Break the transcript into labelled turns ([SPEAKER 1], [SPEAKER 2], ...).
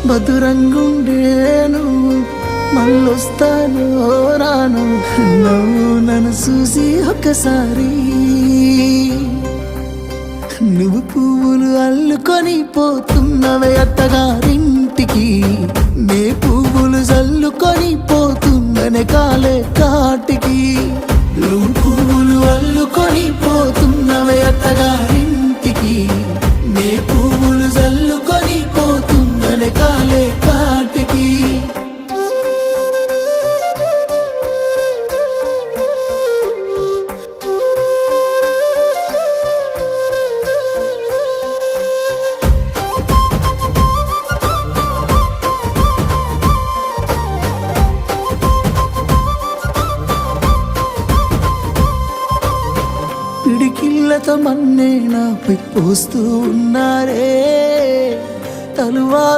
[SPEAKER 1] మధురంగుండేను మళ్ళొస్తాను రాను నువ్వు నన్ను చూసి ఒకసారి నువ్వు పువ్వులు అల్లుకొని పోతున్నవే అత్తగారింటికి నే పువ్వులు జల్లుకొని పోతున్ననే కాలే కాటికి నువ్వు పువ్వులు అల్లుకొని పోతున్నవే అత్తగారింటికి నే పువ్వులు జల్లుకొని పోతున్ననే కాలే కాటికి పిడికిళ్ళతో మన్నే నాపై పోస్తూ ఉన్నారే తలువా